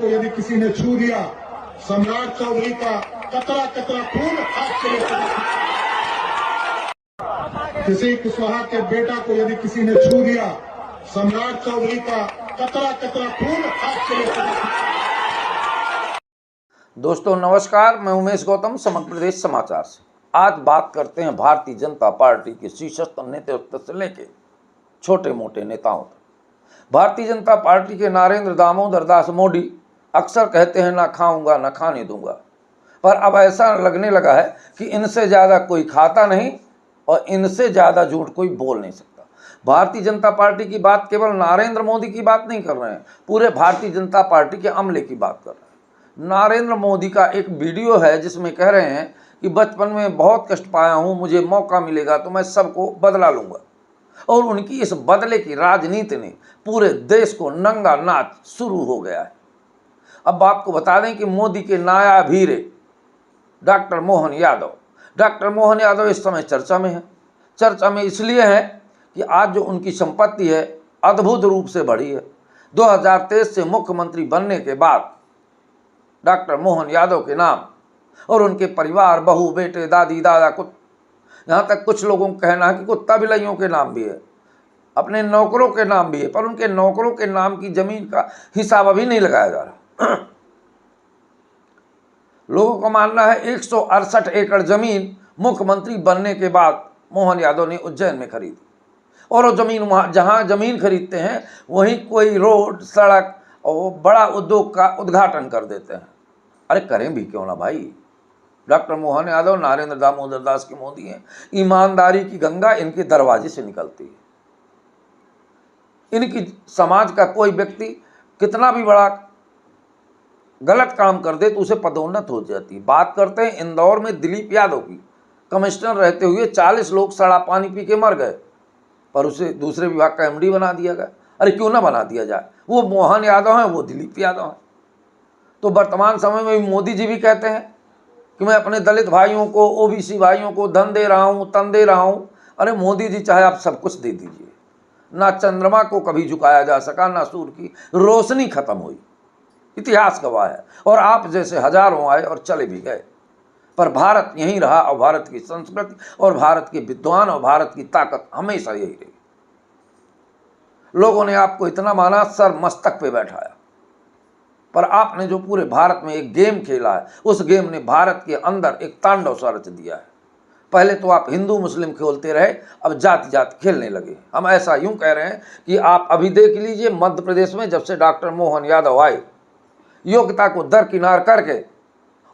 तो यदि किसी ने छू दिया, सम्राट चौधरी का कतरा कतरा खून हाथ से किसी कुशवाहा के बेटा को यदि किसी ने छू दिया, सम्राट चौधरी का कतरा कतरा खून हाथ से। दोस्तों नमस्कार, मैं उमेश गौतम, समग्र प्रदेश समाचार से। आज बात करते हैं भारतीय जनता पार्टी के शीर्षस्थ नेतृत्व से लेकर छोटे मोटे नेताओं तक। भारतीय जनता पार्टी के नरेंद्र दामोदर दास मोदी अक्सर कहते हैं ना खाऊंगा ना खाने दूंगा, पर अब ऐसा लगने लगा है कि इनसे ज़्यादा कोई खाता नहीं और इनसे ज़्यादा झूठ कोई बोल नहीं सकता। भारतीय जनता पार्टी की बात केवल नरेंद्र मोदी की बात नहीं कर रहे हैं, पूरे भारतीय जनता पार्टी के अमले की बात कर रहे हैं। नरेंद्र मोदी का एक वीडियो है जिसमें कह रहे हैं कि बचपन में बहुत कष्ट पाया हूँ, मुझे मौका मिलेगा तो मैं सबको बदला लूँगा। और उनकी इस बदले की राजनीति ने पूरे देश को नंगा नाच शुरू हो गया है। अब आपको बता दें कि मोदी के नायाब हीरे डॉक्टर मोहन यादव इस समय चर्चा में है। चर्चा में इसलिए है कि आज जो उनकी संपत्ति है अद्भुत रूप से बढ़ी है। 2023 से मुख्यमंत्री बनने के बाद डॉक्टर मोहन यादव के नाम और उनके परिवार, बहू, बेटे, दादी, दादा, यहाँ तक कुछ लोगों का कहना है कि कुत्ता बिल्लियों के नाम भी है, अपने नौकरों के नाम भी है, पर उनके नौकरों के नाम की जमीन का हिसाब अभी नहीं लगाया जा रहा। लोगों का मानना है 168 एकड़ जमीन मुख्यमंत्री बनने के बाद मोहन यादव ने उज्जैन में खरीदी, और वो जमीन वहाँ जहाँ जमीन खरीदते हैं वहीं कोई रोड, सड़क और बड़ा उद्योग का उद्घाटन कर देते हैं। अरे करें भी क्यों ना भाई। डॉक्टर मोहन यादव नरेंद्र दामोदर दास के मोदी हैं। ईमानदारी की गंगा इनके दरवाजे से निकलती है। इनकी समाज का कोई व्यक्ति कितना भी बड़ा गलत काम कर दे तो उसे पदोन्नत हो जाती है। बात करते हैं इंदौर में दिलीप यादव की। कमिश्नर रहते हुए 40 लोग सड़ा पानी पी के मर गए, पर उसे दूसरे विभाग का एमडी बना दिया गया। अरे क्यों ना बना दिया जाए, वो मोहन यादव हैं, वो दिलीप यादव हैं। तो वर्तमान समय में भी मोदी जी भी कहते हैं कि मैं अपने दलित भाइयों को, ओबीसी भाइयों को धन दे रहा हूँ, तन दे रहा हूँ। अरे मोदी जी चाहे आप सब कुछ दे दीजिए, ना चंद्रमा को कभी झुकाया जा सका, ना सूर्य की रोशनी खत्म हुई, इतिहास गवाह है। और आप जैसे हजारों आए और चले भी गए, पर भारत यहीं रहा और भारत की संस्कृति और भारत के विद्वान और भारत की ताकत हमेशा यही रही। लोगों ने आपको इतना माना, सर मस्तक पे बैठाया, पर आपने जो पूरे भारत में एक गेम खेला है, उस गेम ने भारत के अंदर एक तांडव सा रच दिया है। पहले तो आप हिंदू मुस्लिम खेलते रहे, अब जाति जाति खेलने लगे। हम ऐसा यूं कह रहे हैं कि आप अभी देख लीजिए मध्य प्रदेश में जब से डॉक्टर मोहन यादव आए, योग्यता को दरकिनार करके,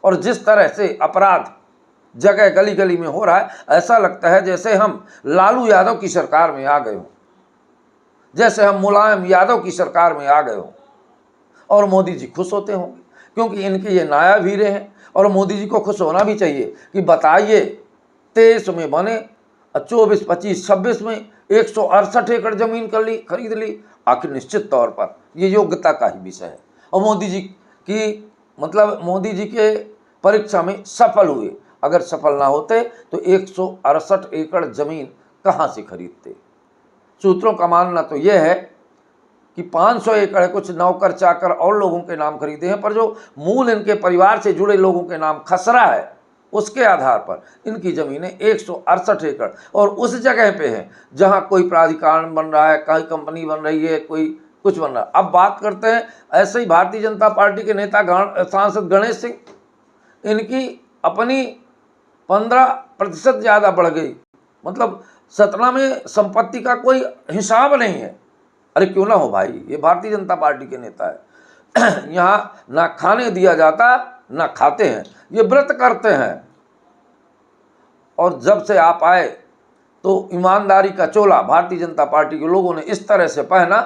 और जिस तरह से अपराध जगह गली गली में हो रहा है, ऐसा लगता है जैसे हम लालू यादव की सरकार में आ गए हों, जैसे हम मुलायम यादव की सरकार में आ गए हों। और मोदी जी खुश होते होंगे क्योंकि इनके ये नायाब हीरे हैं, और मोदी जी को खुश होना भी चाहिए कि बताइए 23 में बने, 24, 25, 26 में 168 एकड़ जमीन खरीद ली। आखिर निश्चित तौर पर ये योग्यता का ही विषय है। और मोदी जी की मोदी जी के परीक्षा में सफल हुए। अगर सफल ना होते तो 168 एकड़ जमीन कहाँ से खरीदते। सूत्रों का मानना तो यह है कि 500 एकड़ कुछ नौकर चाकर और लोगों के नाम खरीदे हैं, पर जो मूल इनके परिवार से जुड़े लोगों के नाम खसरा है, उसके आधार पर इनकी ज़मीनें 168 एकड़ और उस जगह पे हैं जहां कोई प्राधिकरण बन रहा है, कहीं कंपनी बन रही है, कोई कुछ बन रहा है। अब बात करते हैं ऐसे ही भारतीय जनता पार्टी के नेता सांसद गणेश सिंह, इनकी अपनी 15% ज़्यादा बढ़ गई। सतना में संपत्ति का कोई हिसाब नहीं है। अरे क्यों ना हो भाई, ये भारतीय जनता पार्टी के नेता है। यहाँ ना खाने दिया जाता ना खाते हैं, ये व्रत करते हैं। और जब से आप आए तो ईमानदारी का चोला भारतीय जनता पार्टी के लोगों ने इस तरह से पहना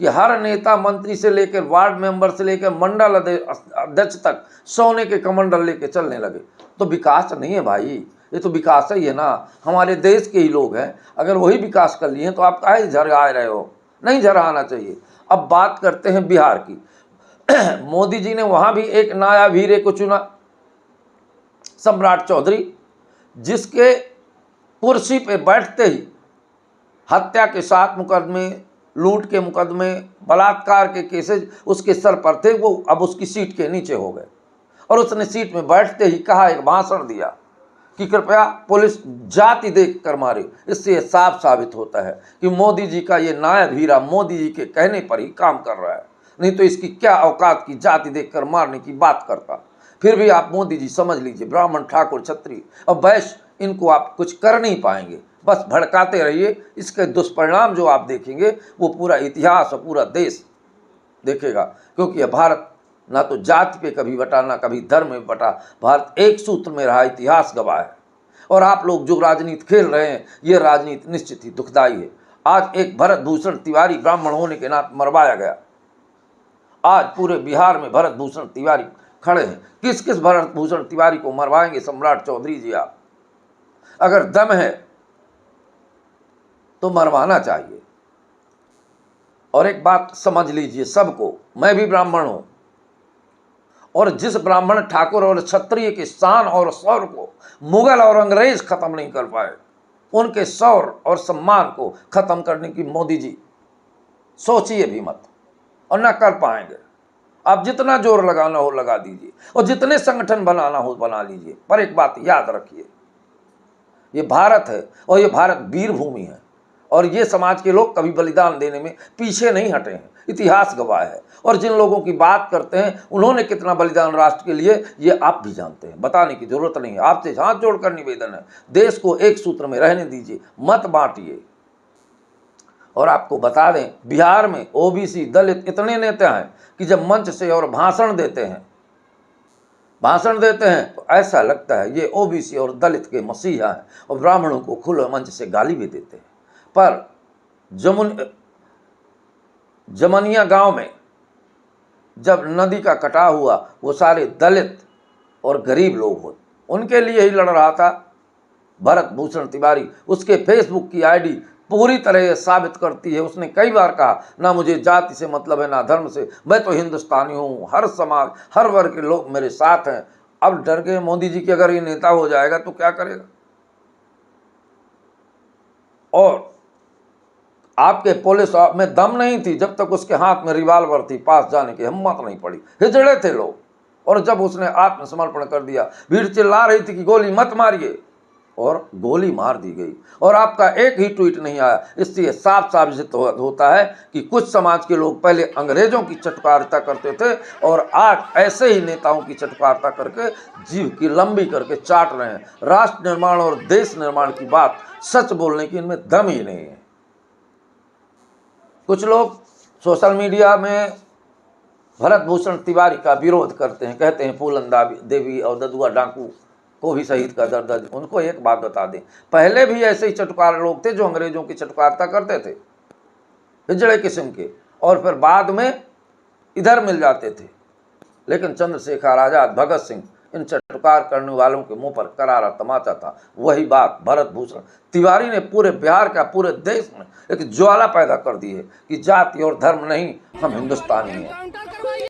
कि हर नेता मंत्री से लेकर वार्ड मेंबर से लेकर मंडल अध्यक्ष तक सोने के कमंडल लेके चलने लगे। तो विकास नहीं है भाई, ये तो विकास ही है ना, हमारे देश के ही लोग हैं। अगर वही विकास कर लिए तो आप काहे झर आ रहे हो, नहीं झरा आना चाहिए। अब बात करते हैं बिहार की। मोदी जी ने वहां भी एक नायाब हीरे को चुना, सम्राट चौधरी, जिसके कुर्सी पे बैठते ही हत्या के 7 मुकदमे, लूट के मुकदमे, बलात्कार के केसेज उसके सर पर थे, वो अब उसकी सीट के नीचे हो गए। और उसने सीट में बैठते ही कहा, एक भाषण दिया कि कृपया पुलिस जाति देख कर मारे। इससे साफ साबित होता है कि मोदी जी का ये नायब हीरा मोदी जी के कहने पर ही काम कर रहा है, नहीं तो इसकी क्या औकात की जाति देखकर मारने की बात करता। फिर भी आप मोदी जी समझ लीजिए, ब्राह्मण, ठाकुर, क्षत्रिय और वैश्य, इनको आप कुछ कर नहीं पाएंगे, बस भड़काते रहिए। इसके दुष्परिणाम जो आप देखेंगे वो पूरा इतिहास और पूरा देश देखेगा, क्योंकि यह भारत ना तो जाति पे कभी बटा, ना कभी धर्म में बटा। भारत एक सूत्र में रहा, इतिहास गवाह है। और आप लोग जो राजनीति खेल रहे हैं, ये राजनीति निश्चित ही दुखदायी है। आज एक भरत भूषण तिवारी ब्राह्मण होने के नाते मरवाया गया। आज पूरे बिहार में भरत भूषण तिवारी खड़े हैं। किस किस भरत भूषण तिवारी को मरवाएंगे सम्राट चौधरी जी? आप अगर दम है तो मरवाना चाहिए। और एक बात समझ लीजिए सबको, मैं भी ब्राह्मण हूं, और जिस ब्राह्मण, ठाकुर और क्षत्रिय के शान और शौर्य को मुगल और अंग्रेज खत्म नहीं कर पाए, उनके शौर्य और सम्मान को खत्म करने की मोदी जी सोचिए भी मत, और ना कर पाएंगे। आप जितना जोर लगाना हो लगा दीजिए, और जितने संगठन बनाना हो बना लीजिए, पर एक बात याद रखिए, ये भारत है और ये भारत वीर भूमि है, और ये समाज के लोग कभी बलिदान देने में पीछे नहीं हटे हैं, इतिहास गवाह है। और जिन लोगों की बात करते हैं उन्होंने कितना बलिदान राष्ट्र के लिए, ये आप भी जानते हैं, बताने की जरूरत नहीं है। आपसे हाथ जोड़कर निवेदन है, देश को एक सूत्र में रहने दीजिए, मत बांटिए। और आपको बता दें, बिहार में ओबीसी, दलित इतने नेता हैं कि जब मंच से और भाषण देते हैं तो ऐसा लगता है ये ओबीसी और दलित के मसीहा हैं, और ब्राह्मणों को खुले मंच से गाली भी देते हैं। पर जमनिया गांव में जब नदी का कटाव हुआ, वो सारे दलित और गरीब लोग हो, उनके लिए ही लड़ रहा था भरत भूषण तिवारी। उसके फेसबुक की आईडी पूरी तरह साबित करती है, उसने कई बार कहा, ना मुझे जाति से मतलब है, ना धर्म से, मैं तो हिंदुस्तानी हूँ, हर समाज, हर वर्ग के लोग मेरे साथ हैं। अब डर गए मोदी जी कि अगर ये नेता हो जाएगा तो क्या करेगा। और आपके पुलिस में दम नहीं थी जब तक उसके हाथ में रिवाल्वर थी, पास जाने की हिम्मत नहीं पड़ी, हिजड़े थे लोग। और जब उसने आत्मसमर्पण कर दिया, भीड़ चिल्ला रही थी कि गोली मत मारिए, और गोली मार दी गई। और आपका एक ही ट्वीट नहीं आया। इससे साफ साबित होता है कि कुछ समाज के लोग पहले अंग्रेजों की चटकारिता करते थे, और आज ऐसे ही नेताओं की चटकारिता करके जीव की लंबी करके चाट रहे हैं। राष्ट्र निर्माण और देश निर्माण की बात सच बोलने की इनमें दम ही नहीं है। कुछ लोग सोशल मीडिया में भरत भूषण तिवारी का विरोध करते हैं, कहते हैं फूलन देवी और ददुआ डाकू को भी शहीद का दर्द। उनको एक बात बता दें, पहले भी ऐसे ही चटकार लोग थे जो अंग्रेजों की चटकारता करते थे, हिजड़े किस्म के, और फिर बाद में इधर मिल जाते थे। लेकिन चंद्रशेखर आजाद, भगत सिंह, इन चटकार करने वालों के मुंह पर करारा तमाचा था। वही बात भरत भूषण तिवारी ने पूरे बिहार का, पूरे देश में एक ज्वाला पैदा कर दी है कि जाति और धर्म नहीं, हम हिंदुस्तानी हैं।